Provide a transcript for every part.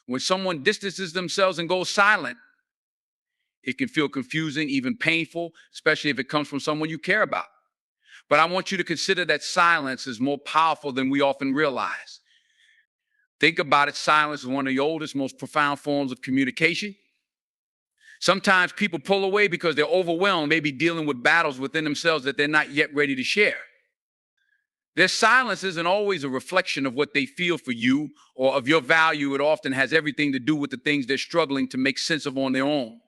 When someone distances themselves and goes silent, it can feel confusing, even painful, especially if it comes from someone you care about. But I want you to consider that silence is more powerful than we often realize. Think about it, silence is one of the oldest, most profound forms of communication. Sometimes people pull away because they're overwhelmed, maybe dealing with battles within themselves that they're not yet ready to share. Their silence isn't always a reflection of what they feel for you or of your value. It often has everything to do with the things they're struggling to make sense of on their own.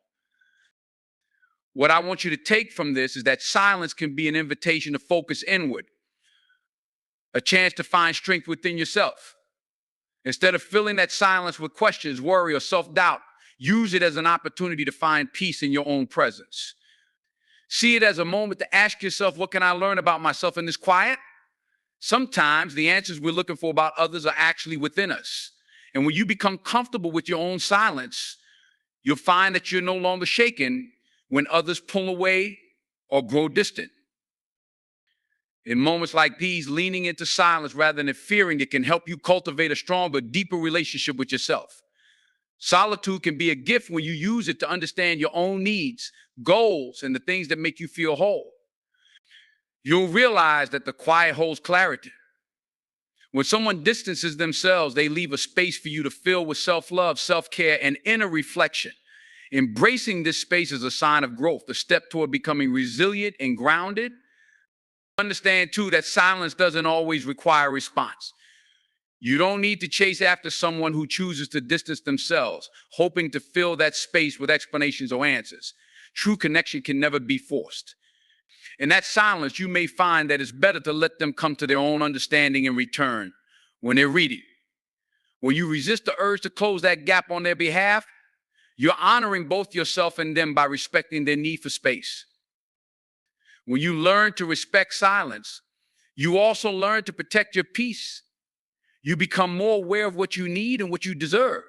What I want you to take from this is that silence can be an invitation to focus inward, a chance to find strength within yourself. Instead of filling that silence with questions, worry, or self-doubt, use it as an opportunity to find peace in your own presence. See it as a moment to ask yourself, what can I learn about myself in this quiet? Sometimes the answers we're looking for about others are actually within us. And when you become comfortable with your own silence, you'll find that you're no longer shaken when others pull away or grow distant. In moments like these, leaning into silence rather than fearing it can help you cultivate a stronger, deeper relationship with yourself. Solitude can be a gift when you use it to understand your own needs, goals, and the things that make you feel whole. You'll realize that the quiet holds clarity. When someone distances themselves, they leave a space for you to fill with self-love, self-care, and inner reflection. Embracing this space is a sign of growth, a step toward becoming resilient and grounded. Understand, too, that silence doesn't always require a response. You don't need to chase after someone who chooses to distance themselves, hoping to fill that space with explanations or answers. True connection can never be forced. In that silence, you may find that it's better to let them come to their own understanding in return when they're ready. When you resist the urge to close that gap on their behalf, you're honoring both yourself and them by respecting their need for space. When you learn to respect silence, you also learn to protect your peace. You become more aware of what you need and what you deserve.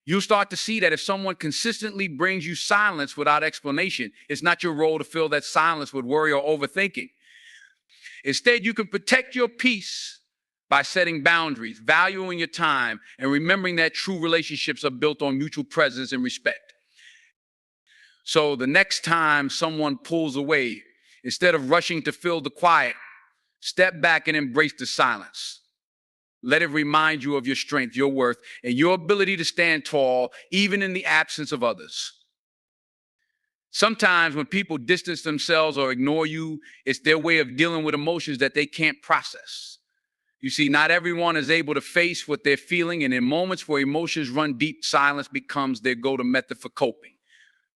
You'll start to see that if someone consistently brings you silence without explanation, it's not your role to fill that silence with worry or overthinking. Instead, you can protect your peace by setting boundaries, valuing your time, and remembering that true relationships are built on mutual presence and respect. So the next time someone pulls away, instead of rushing to fill the quiet, step back and embrace the silence. Let it remind you of your strength, your worth, and your ability to stand tall, even in the absence of others. Sometimes when people distance themselves or ignore you, it's their way of dealing with emotions that they can't process. You see, not everyone is able to face what they're feeling, and in moments where emotions run deep, silence becomes their go-to method for coping.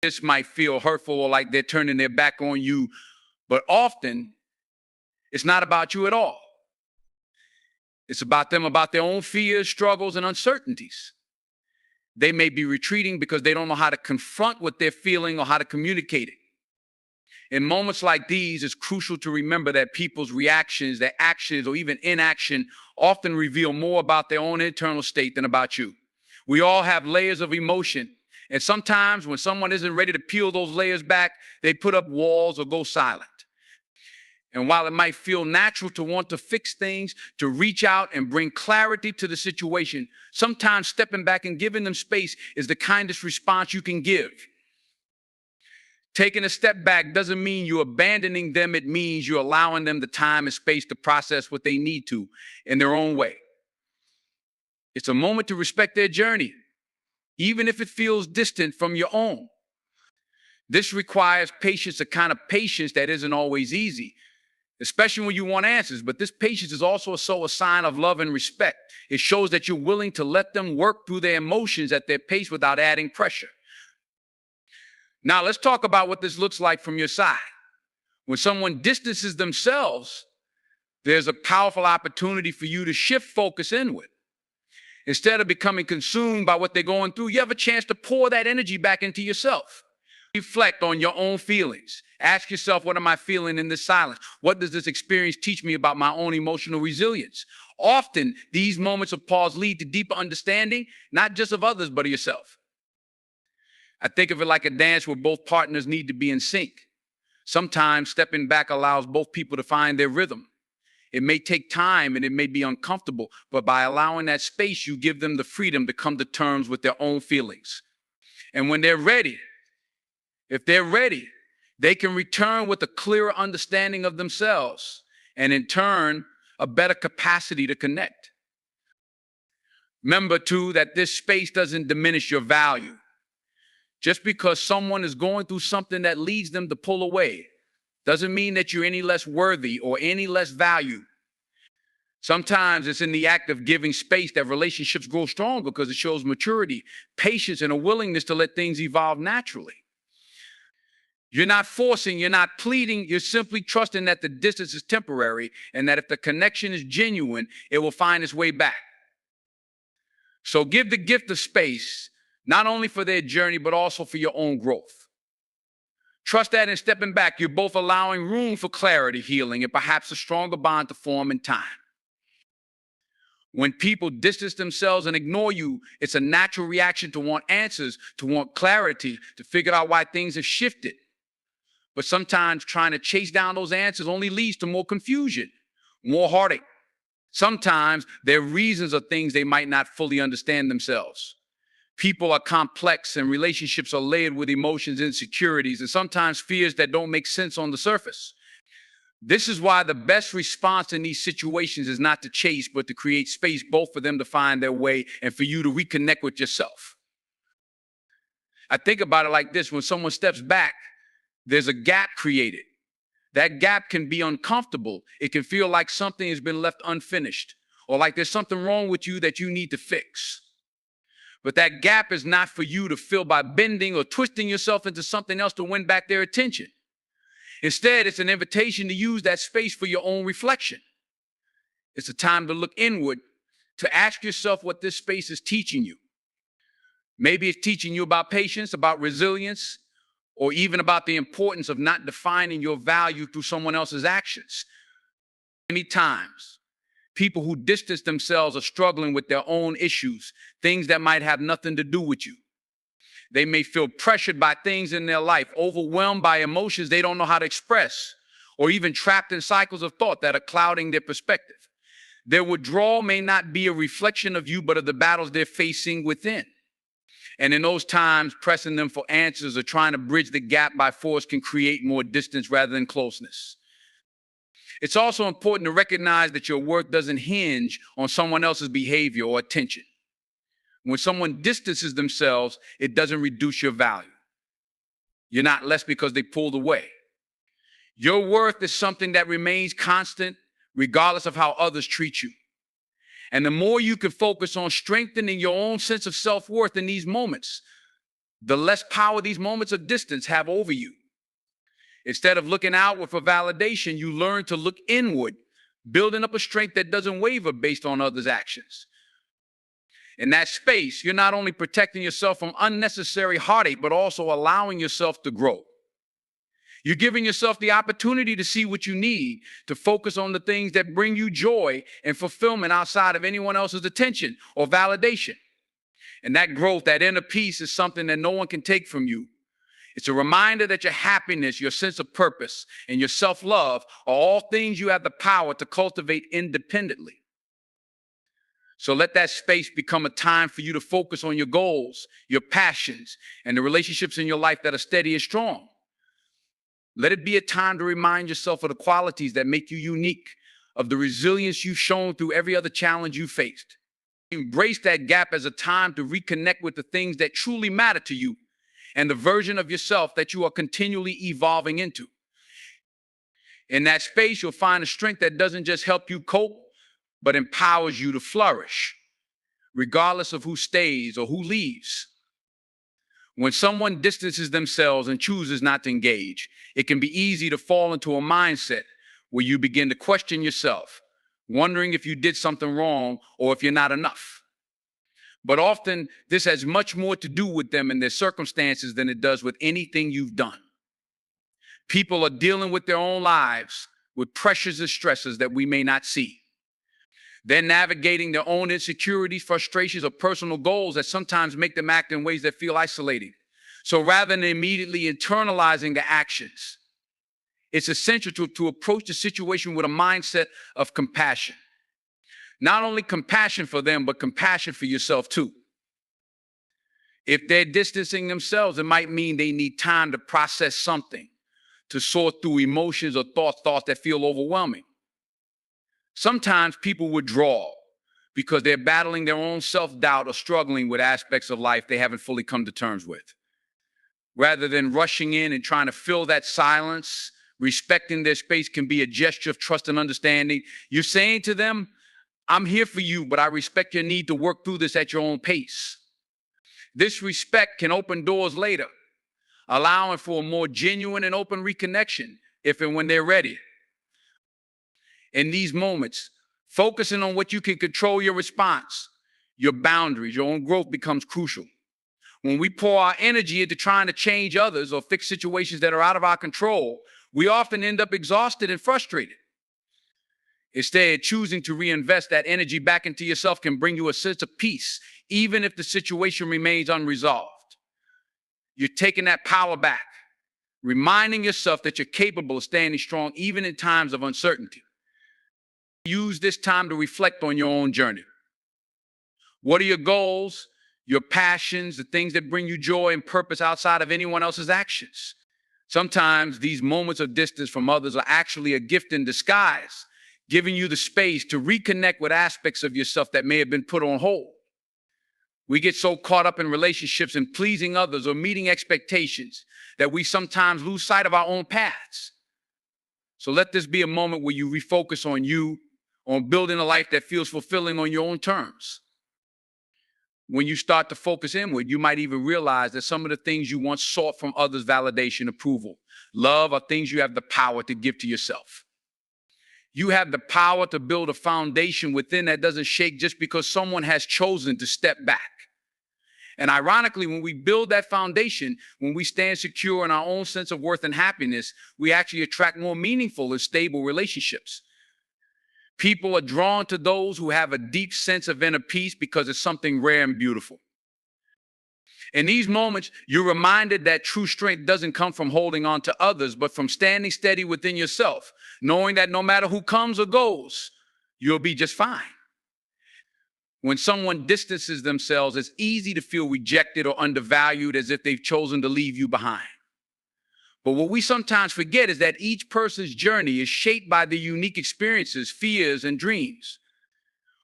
This might feel hurtful or like they're turning their back on you, but often it's not about you at all. It's about them, about their own fears, struggles, and uncertainties. They may be retreating because they don't know how to confront what they're feeling or how to communicate it. In moments like these, it's crucial to remember that people's reactions, their actions, or even inaction often reveal more about their own internal state than about you. We all have layers of emotion, and sometimes when someone isn't ready to peel those layers back, they put up walls or go silent. And while it might feel natural to want to fix things, to reach out and bring clarity to the situation, sometimes stepping back and giving them space is the kindest response you can give. Taking a step back doesn't mean you're abandoning them. It means you're allowing them the time and space to process what they need to in their own way. It's a moment to respect their journey, even if it feels distant from your own. This requires patience, a kind of patience that isn't always easy, especially when you want answers. But this patience is also a sign of love and respect. It shows that you're willing to let them work through their emotions at their pace without adding pressure. Now, let's talk about what this looks like from your side. When someone distances themselves, there's a powerful opportunity for you to shift focus inward. Instead of becoming consumed by what they're going through, you have a chance to pour that energy back into yourself. Reflect on your own feelings. Ask yourself, what am I feeling in this silence? What does this experience teach me about my own emotional resilience? Often, these moments of pause lead to deeper understanding, not just of others, but of yourself. I think of it like a dance where both partners need to be in sync. Sometimes stepping back allows both people to find their rhythm. It may take time and it may be uncomfortable, but by allowing that space, you give them the freedom to come to terms with their own feelings. And when they're ready, if they're ready, they can return with a clearer understanding of themselves and in turn, a better capacity to connect. Remember too that this space doesn't diminish your value. Just because someone is going through something that leads them to pull away doesn't mean that you're any less worthy or any less valued. Sometimes it's in the act of giving space that relationships grow strong because it shows maturity, patience, and a willingness to let things evolve naturally. You're not forcing, you're not pleading, you're simply trusting that the distance is temporary and that if the connection is genuine, it will find its way back. So give the gift of space, not only for their journey, but also for your own growth. Trust that in stepping back, you're both allowing room for clarity, healing, and perhaps a stronger bond to form in time. When people distance themselves and ignore you, it's a natural reaction to want answers, to want clarity, to figure out why things have shifted. But sometimes trying to chase down those answers only leads to more confusion, more heartache. Sometimes their reasons are things they might not fully understand themselves. People are complex and relationships are layered with emotions, insecurities, and sometimes fears that don't make sense on the surface. This is why the best response in these situations is not to chase, but to create space both for them to find their way and for you to reconnect with yourself. I think about it like this: when someone steps back, there's a gap created. That gap can be uncomfortable. It can feel like something has been left unfinished or like there's something wrong with you that you need to fix. But that gap is not for you to fill by bending or twisting yourself into something else to win back their attention. Instead, it's an invitation to use that space for your own reflection. It's a time to look inward, to ask yourself what this space is teaching you. Maybe it's teaching you about patience, about resilience, or even about the importance of not defining your value through someone else's actions. Many times, people who distance themselves are struggling with their own issues, things that might have nothing to do with you. They may feel pressured by things in their life, overwhelmed by emotions they don't know how to express, or even trapped in cycles of thought that are clouding their perspective. Their withdrawal may not be a reflection of you, but of the battles they're facing within. And in those times, pressing them for answers or trying to bridge the gap by force can create more distance rather than closeness. It's also important to recognize that your worth doesn't hinge on someone else's behavior or attention. When someone distances themselves, it doesn't reduce your value. You're not less because they pulled away. Your worth is something that remains constant regardless of how others treat you. And the more you can focus on strengthening your own sense of self-worth in these moments, the less power these moments of distance have over you. Instead of looking outward for validation, you learn to look inward, building up a strength that doesn't waver based on others' actions. In that space, you're not only protecting yourself from unnecessary heartache, but also allowing yourself to grow. You're giving yourself the opportunity to see what you need, to focus on the things that bring you joy and fulfillment outside of anyone else's attention or validation. And that growth, that inner peace, is something that no one can take from you. It's a reminder that your happiness, your sense of purpose, and your self-love are all things you have the power to cultivate independently. So let that space become a time for you to focus on your goals, your passions, and the relationships in your life that are steady and strong. Let it be a time to remind yourself of the qualities that make you unique, of the resilience you've shown through every other challenge you faced. Embrace that gap as a time to reconnect with the things that truly matter to you and the version of yourself that you are continually evolving into. In that space, you'll find a strength that doesn't just help you cope, but empowers you to flourish, regardless of who stays or who leaves. When someone distances themselves and chooses not to engage, it can be easy to fall into a mindset where you begin to question yourself, wondering if you did something wrong or if you're not enough. But often, this has much more to do with them and their circumstances than it does with anything you've done. People are dealing with their own lives, with pressures and stresses that we may not see. They're navigating their own insecurities, frustrations, or personal goals that sometimes make them act in ways that feel isolating. So rather than immediately internalizing the actions, It's essential to approach the situation with a mindset of compassion. Not only compassion for them, but compassion for yourself too. If they're distancing themselves, it might mean they need time to process something, to sort through emotions or thoughts that feel overwhelming. Sometimes people withdraw because they're battling their own self-doubt or struggling with aspects of life they haven't fully come to terms with. Rather than rushing in and trying to fill that silence, respecting their space can be a gesture of trust and understanding. You're saying to them, I'm here for you, but I respect your need to work through this at your own pace. This respect can open doors later, allowing for a more genuine and open reconnection if and when they're ready. In these moments, focusing on what you can control your response, your boundaries, your own growth becomes crucial. When we pour our energy into trying to change others or fix situations that are out of our control, we often end up exhausted and frustrated. Instead, choosing to reinvest that energy back into yourself can bring you a sense of peace, even if the situation remains unresolved. You're taking that power back, reminding yourself that you're capable of standing strong even in times of uncertainty. Use this time to reflect on your own journey. What are your goals, your passions, the things that bring you joy and purpose outside of anyone else's actions? Sometimes these moments of distance from others are actually a gift in disguise, giving you the space to reconnect with aspects of yourself that may have been put on hold. We get so caught up in relationships and pleasing others or meeting expectations that we sometimes lose sight of our own paths. So let this be a moment where you refocus on you, on building a life that feels fulfilling on your own terms. When you start to focus inward, you might even realize that some of the things you once sought from others, validation, approval, love, are things you have the power to give to yourself. You have the power to build a foundation within that doesn't shake just because someone has chosen to step back. And ironically, when we build that foundation, when we stand secure in our own sense of worth and happiness, we actually attract more meaningful and stable relationships. People are drawn to those who have a deep sense of inner peace because it's something rare and beautiful. In these moments, you're reminded that true strength doesn't come from holding on to others, but from standing steady within yourself, knowing that no matter who comes or goes, you'll be just fine. When someone distances themselves, it's easy to feel rejected or undervalued, as if they've chosen to leave you behind. But what we sometimes forget is that each person's journey is shaped by their unique experiences, fears, and dreams.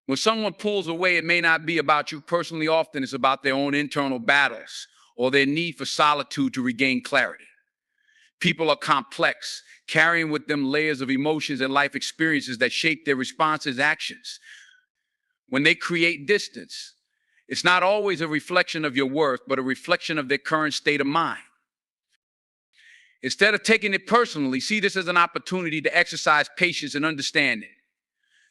When someone pulls away, it may not be about you personally. Often it's about their own internal battles or their need for solitude to regain clarity. People are complex, carrying with them layers of emotions and life experiences that shape their responses, actions. When they create distance, it's not always a reflection of your worth, but a reflection of their current state of mind. Instead of taking it personally, see this as an opportunity to exercise patience and understanding.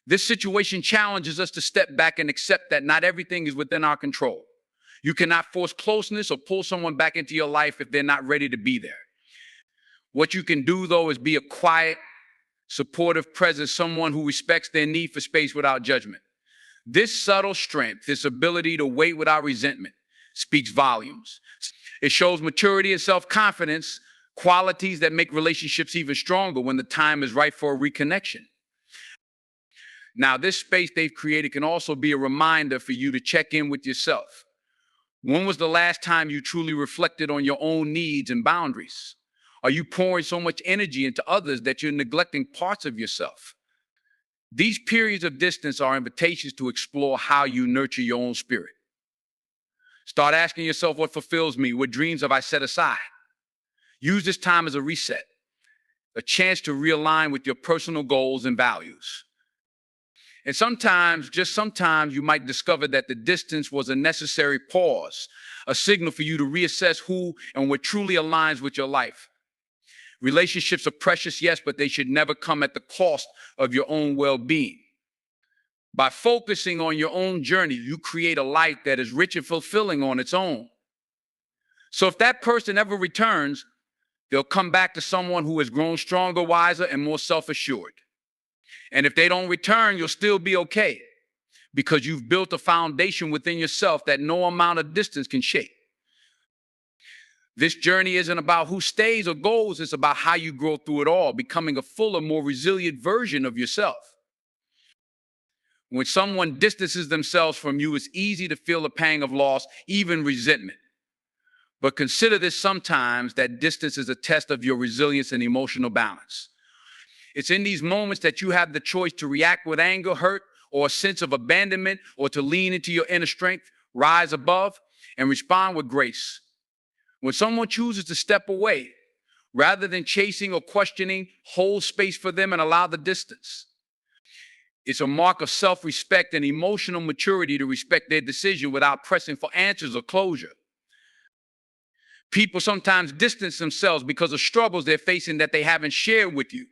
This situation challenges us to step back and accept that not everything is within our control. You cannot force closeness or pull someone back into your life if they're not ready to be there. What you can do, though, is be a quiet, supportive presence, someone who respects their need for space without judgment. This subtle strength, this ability to wait without resentment, speaks volumes. It shows maturity and self-confidence, qualities that make relationships even stronger when the time is right for a reconnection. Now, this space they've created can also be a reminder for you to check in with yourself. When was the last time you truly reflected on your own needs and boundaries? Are you pouring so much energy into others that you're neglecting parts of yourself? These periods of distance are invitations to explore how you nurture your own spirit. Start asking yourself, what fulfills me? What dreams have I set aside? Use this time as a reset, a chance to realign with your personal goals and values. And sometimes, just sometimes, you might discover that the distance was a necessary pause, a signal for you to reassess who and what truly aligns with your life. Relationships are precious, yes, but they should never come at the cost of your own well-being. By focusing on your own journey, you create a life that is rich and fulfilling on its own. So if that person ever returns, they'll come back to someone who has grown stronger, wiser, and more self-assured. And if they don't return, you'll still be okay, because you've built a foundation within yourself that no amount of distance can shake. This journey isn't about who stays or goes, it's about how you grow through it all, becoming a fuller, more resilient version of yourself. When someone distances themselves from you, it's easy to feel the pang of loss, even resentment. But consider this: sometimes that distance is a test of your resilience and emotional balance. It's in these moments that you have the choice to react with anger, hurt, or a sense of abandonment, or to lean into your inner strength, rise above, and respond with grace. When someone chooses to step away, rather than chasing or questioning, hold space for them and allow the distance. It's a mark of self-respect and emotional maturity to respect their decision without pressing for answers or closure. People sometimes distance themselves because of struggles they're facing that they haven't shared with you.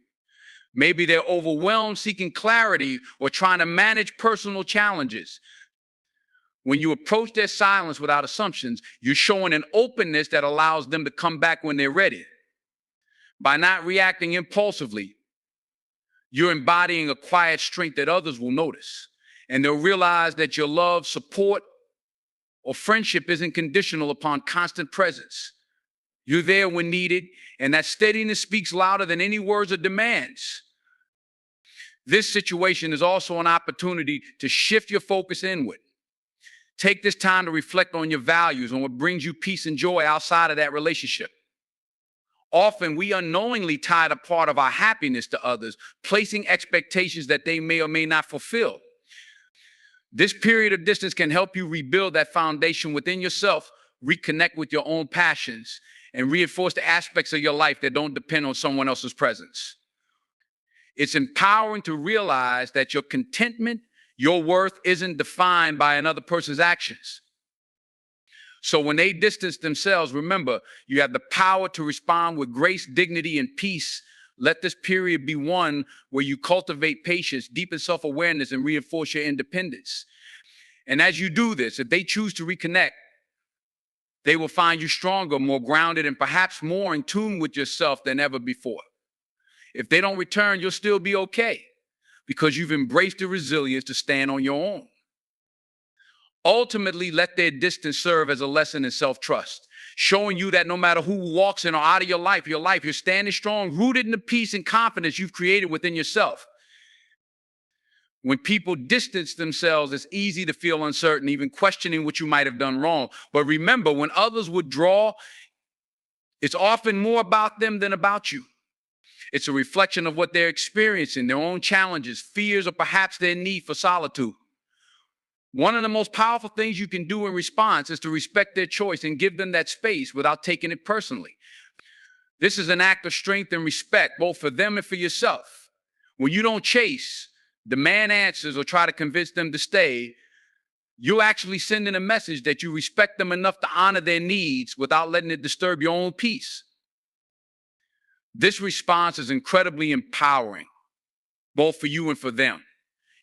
Maybe they're overwhelmed, seeking clarity, or trying to manage personal challenges. When you approach their silence without assumptions, you're showing an openness that allows them to come back when they're ready. By not reacting impulsively, you're embodying a quiet strength that others will notice, and they'll realize that your love, support, or friendship isn't conditional upon constant presence. You're there when needed, and that steadiness speaks louder than any words or demands. This situation is also an opportunity to shift your focus inward. Take this time to reflect on your values and what brings you peace and joy outside of that relationship. Often we unknowingly tie a part of our happiness to others, placing expectations that they may or may not fulfill. This period of distance can help you rebuild that foundation within yourself, reconnect with your own passions, and reinforce the aspects of your life that don't depend on someone else's presence. It's empowering to realize that your contentment, your worth isn't defined by another person's actions. So when they distance themselves, remember, you have the power to respond with grace, dignity, and peace. Let this period be one where you cultivate patience, deepen self-awareness, and reinforce your independence. And as you do this, if they choose to reconnect, they will find you stronger, more grounded, and perhaps more in tune with yourself than ever before. If they don't return, you'll still be okay because you've embraced the resilience to stand on your own. Ultimately, let their distance serve as a lesson in self-trust, showing you that no matter who walks in or out of your life, you're standing strong, rooted in the peace and confidence you've created within yourself. When people distance themselves, it's easy to feel uncertain, even questioning what you might have done wrong. But remember, when others withdraw, it's often more about them than about you. It's a reflection of what they're experiencing, their own challenges, fears, or perhaps their need for solitude. One of the most powerful things you can do in response is to respect their choice and give them that space without taking it personally. This is an act of strength and respect, both for them and for yourself. When you don't chase, demand answers, or try to convince them to stay, you're actually sending a message that you respect them enough to honor their needs without letting it disturb your own peace. This response is incredibly empowering, both for you and for them.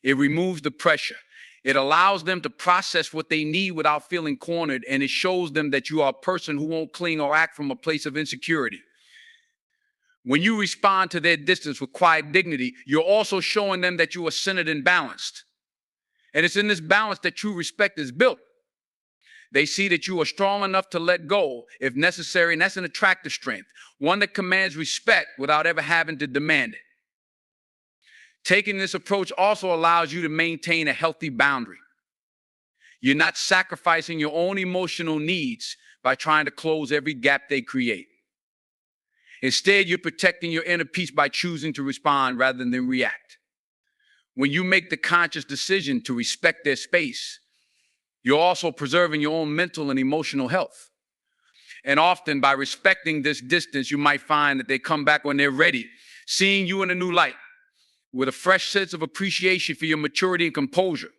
It removes the pressure. It allows them to process what they need without feeling cornered, and it shows them that you are a person who won't cling or act from a place of insecurity. When you respond to their distance with quiet dignity, you're also showing them that you are centered and balanced. And it's in this balance that true respect is built. They see that you are strong enough to let go if necessary, and that's an attractive strength, one that commands respect without ever having to demand it. Taking this approach also allows you to maintain a healthy boundary. You're not sacrificing your own emotional needs by trying to close every gap they create. Instead, you're protecting your inner peace by choosing to respond rather than react. When you make the conscious decision to respect their space, you're also preserving your own mental and emotional health. And often, by respecting this distance, you might find that they come back when they're ready, seeing you in a new light, with a fresh sense of appreciation for your maturity and composure.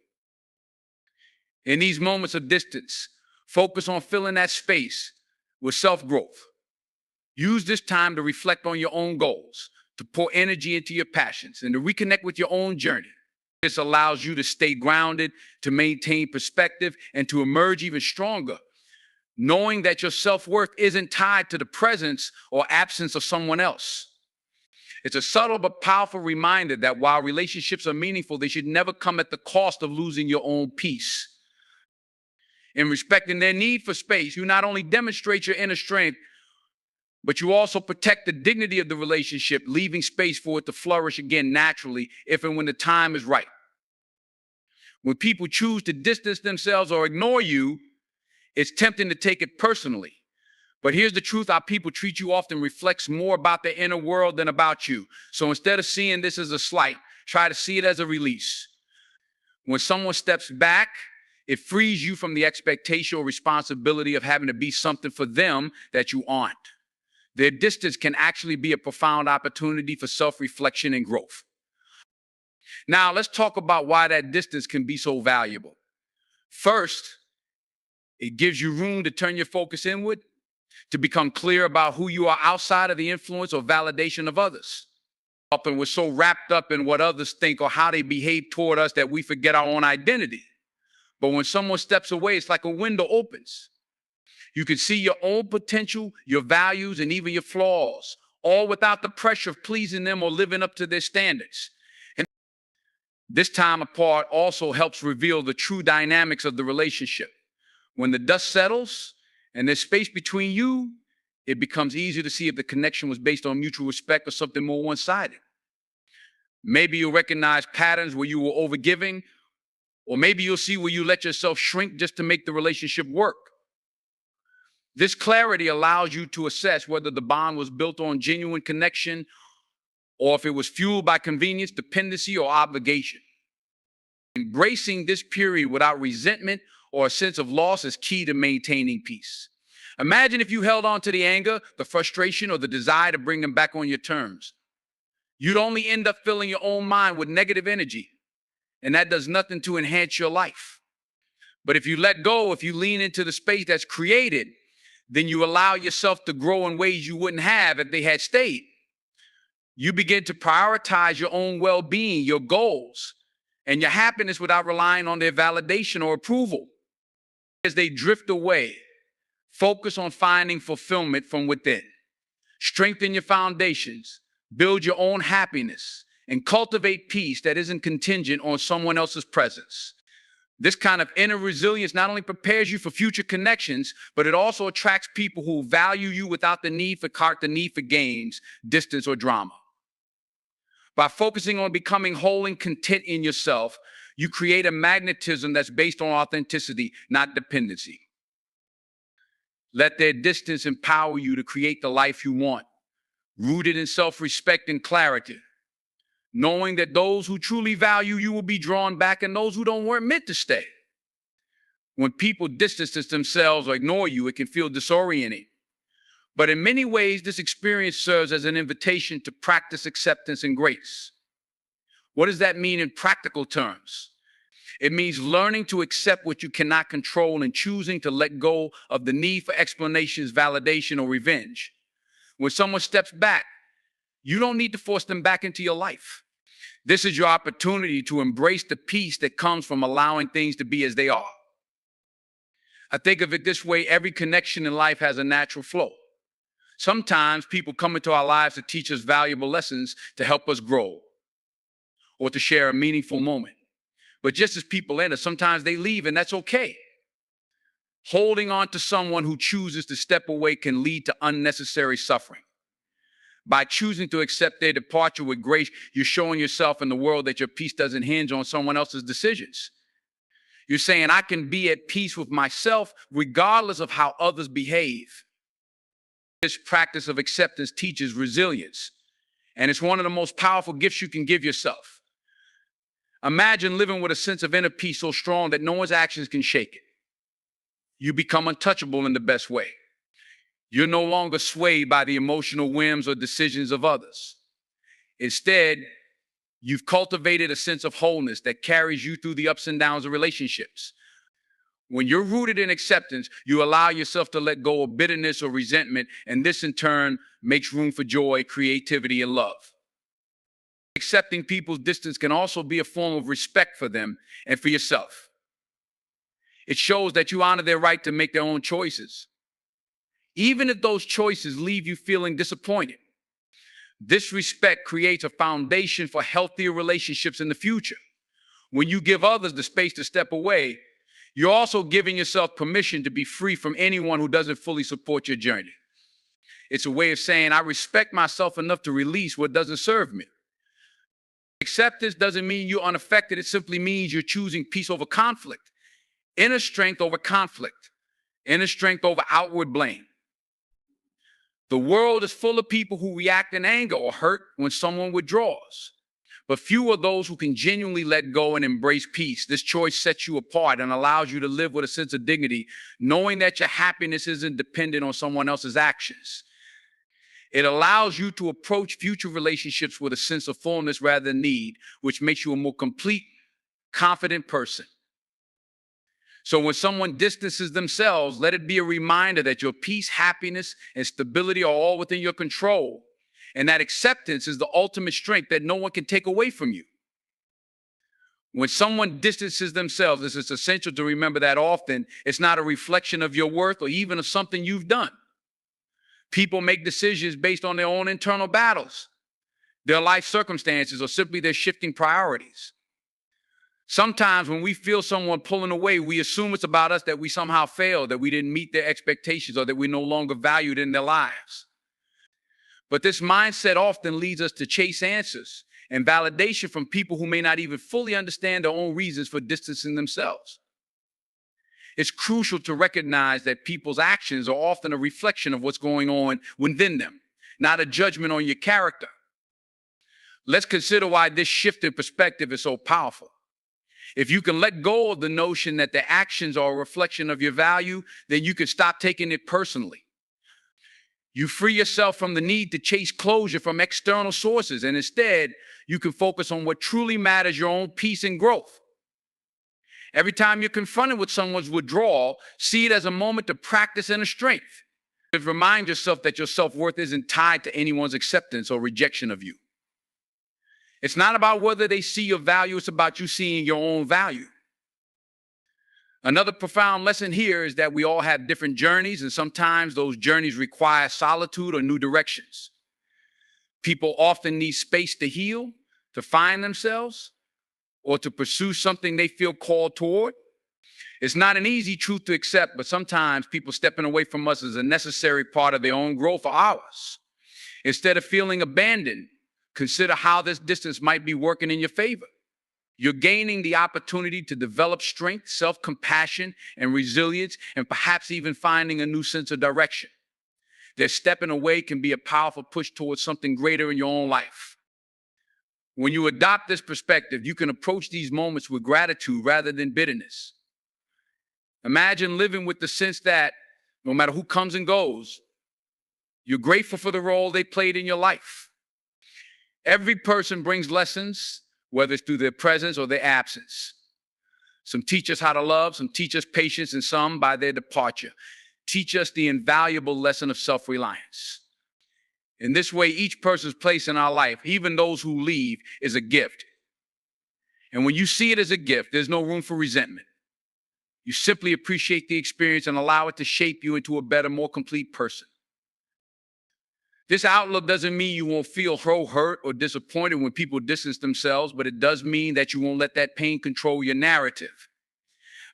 In these moments of distance, focus on filling that space with self-growth. Use this time to reflect on your own goals, to pour energy into your passions, and to reconnect with your own journey. This allows you to stay grounded, to maintain perspective, and to emerge even stronger, knowing that your self-worth isn't tied to the presence or absence of someone else. It's a subtle but powerful reminder that while relationships are meaningful, they should never come at the cost of losing your own peace. In respecting their need for space, you not only demonstrate your inner strength, but you also protect the dignity of the relationship, leaving space for it to flourish again naturally if and when the time is right. When people choose to distance themselves or ignore you, it's tempting to take it personally. But here's the truth: how people treat you often reflects more about their inner world than about you. So instead of seeing this as a slight, try to see it as a release. When someone steps back, it frees you from the expectation or responsibility of having to be something for them that you aren't. Their distance can actually be a profound opportunity for self-reflection and growth. Now, let's talk about why that distance can be so valuable. First, it gives you room to turn your focus inward, to become clear about who you are outside of the influence or validation of others. Often we're so wrapped up in what others think or how they behave toward us that we forget our own identity. But when someone steps away, it's like a window opens. You can see your own potential, your values, and even your flaws, all without the pressure of pleasing them or living up to their standards. And this time apart also helps reveal the true dynamics of the relationship. When the dust settles and there's space between you, it becomes easier to see if the connection was based on mutual respect or something more one-sided. Maybe you'll recognize patterns where you were overgiving, or maybe you'll see where you let yourself shrink just to make the relationship work. This clarity allows you to assess whether the bond was built on genuine connection or if it was fueled by convenience, dependency, or obligation. Embracing this period without resentment or a sense of loss is key to maintaining peace. Imagine if you held on to the anger, the frustration, or the desire to bring them back on your terms. You'd only end up filling your own mind with negative energy, and that does nothing to enhance your life. But if you let go, if you lean into the space that's created, then you allow yourself to grow in ways you wouldn't have if they had stayed. You begin to prioritize your own well-being, your goals, and your happiness without relying on their validation or approval. As they drift away, focus on finding fulfillment from within. Strengthen your foundations, build your own happiness, and cultivate peace that isn't contingent on someone else's presence. This kind of inner resilience not only prepares you for future connections, but it also attracts people who value you without the need for gains, distance, or drama. By focusing on becoming whole and content in yourself, you create a magnetism that's based on authenticity, not dependency. Let their distance empower you to create the life you want, rooted in self-respect and clarity, knowing that those who truly value you will be drawn back and those who don't weren't meant to stay. When people distance themselves or ignore you, it can feel disorienting. But in many ways, this experience serves as an invitation to practice acceptance and grace. What does that mean in practical terms? It means learning to accept what you cannot control and choosing to let go of the need for explanations, validation, or revenge. When someone steps back, you don't need to force them back into your life. This is your opportunity to embrace the peace that comes from allowing things to be as they are. I think of it this way: every connection in life has a natural flow. Sometimes people come into our lives to teach us valuable lessons, to help us grow, or to share a meaningful moment. But just as people enter, sometimes they leave, and that's okay. Holding on to someone who chooses to step away can lead to unnecessary suffering. By choosing to accept their departure with grace, you're showing yourself in the world that your peace doesn't hinge on someone else's decisions. You're saying, I can be at peace with myself regardless of how others behave. This practice of acceptance teaches resilience, and it's one of the most powerful gifts you can give yourself. Imagine living with a sense of inner peace so strong that no one's actions can shake it. You become untouchable in the best way. You're no longer swayed by the emotional whims or decisions of others. Instead, you've cultivated a sense of wholeness that carries you through the ups and downs of relationships. When you're rooted in acceptance, you allow yourself to let go of bitterness or resentment, and this in turn makes room for joy, creativity, and love. Accepting people's distance can also be a form of respect for them and for yourself. It shows that you honor their right to make their own choices, even if those choices leave you feeling disappointed. This respect creates a foundation for healthier relationships in the future. When you give others the space to step away, you're also giving yourself permission to be free from anyone who doesn't fully support your journey. It's a way of saying, I respect myself enough to release what doesn't serve me. Acceptance doesn't mean you're unaffected. It simply means you're choosing peace over conflict, inner strength over conflict, inner strength over outward blame. The world is full of people who react in anger or hurt when someone withdraws. But few are those who can genuinely let go and embrace peace. This choice sets you apart and allows you to live with a sense of dignity, knowing that your happiness isn't dependent on someone else's actions. It allows you to approach future relationships with a sense of fullness rather than need, which makes you a more complete, confident person. So when someone distances themselves, let it be a reminder that your peace, happiness, and stability are all within your control. And that acceptance is the ultimate strength that no one can take away from you. When someone distances themselves, it's essential to remember that often it's not a reflection of your worth or even of something you've done. People make decisions based on their own internal battles, their life circumstances, or simply their shifting priorities. Sometimes when we feel someone pulling away, we assume it's about us, that we somehow failed, that we didn't meet their expectations, or that we're no longer valued in their lives. But this mindset often leads us to chase answers and validation from people who may not even fully understand their own reasons for distancing themselves. It's crucial to recognize that people's actions are often a reflection of what's going on within them, not a judgment on your character. Let's consider why this shift in perspective is so powerful. If you can let go of the notion that the actions are a reflection of your value, then you can stop taking it personally. You free yourself from the need to chase closure from external sources, and instead, you can focus on what truly matters, your own peace and growth. Every time you're confronted with someone's withdrawal, see it as a moment to practice inner strength. Remind yourself that your self-worth isn't tied to anyone's acceptance or rejection of you. It's not about whether they see your value, it's about you seeing your own value. Another profound lesson here is that we all have different journeys, and sometimes those journeys require solitude or new directions. People often need space to heal, to find themselves, or to pursue something they feel called toward. It's not an easy truth to accept, but sometimes people stepping away from us is a necessary part of their own growth or ours. Instead of feeling abandoned, consider how this distance might be working in your favor. You're gaining the opportunity to develop strength, self-compassion, and resilience, and perhaps even finding a new sense of direction. Their stepping away can be a powerful push towards something greater in your own life. When you adopt this perspective, you can approach these moments with gratitude rather than bitterness. Imagine living with the sense that no matter who comes and goes, you're grateful for the role they played in your life. Every person brings lessons, whether it's through their presence or their absence. Some teach us how to love, some teach us patience, and some, by their departure, teach us the invaluable lesson of self-reliance. In this way, each person's place in our life, even those who leave, is a gift. And when you see it as a gift, there's no room for resentment. You simply appreciate the experience and allow it to shape you into a better, more complete person. This outlook doesn't mean you won't feel hurt or disappointed when people distance themselves, but it does mean that you won't let that pain control your narrative.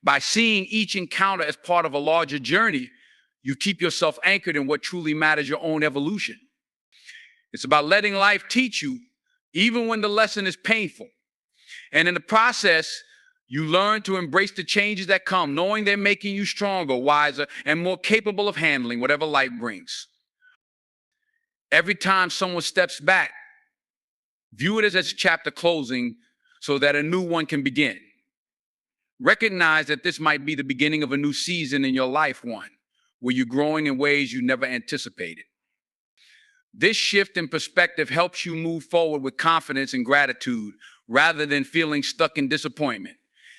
By seeing each encounter as part of a larger journey, you keep yourself anchored in what truly matters, your own evolution. It's about letting life teach you, even when the lesson is painful. And in the process, you learn to embrace the changes that come, knowing they're making you stronger, wiser, and more capable of handling whatever life brings. Every time someone steps back, view it as a chapter closing so that a new one can begin. Recognize that this might be the beginning of a new season in your life, one where you're growing in ways you never anticipated. This shift in perspective helps you move forward with confidence and gratitude rather than feeling stuck in disappointment.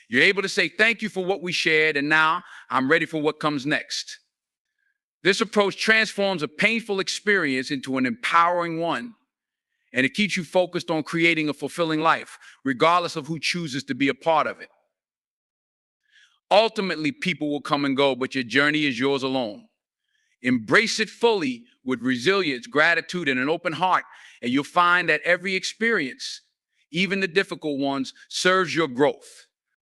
You're able to say, thank you for what we shared, and now I'm ready for what comes next. This approach transforms a painful experience into an empowering one, and it keeps you focused on creating a fulfilling life, regardless of who chooses to be a part of it. Ultimately, people will come and go, but your journey is yours alone. Embrace it fully with resilience, gratitude, and an open heart, and you'll find that every experience, even the difficult ones, serves your growth.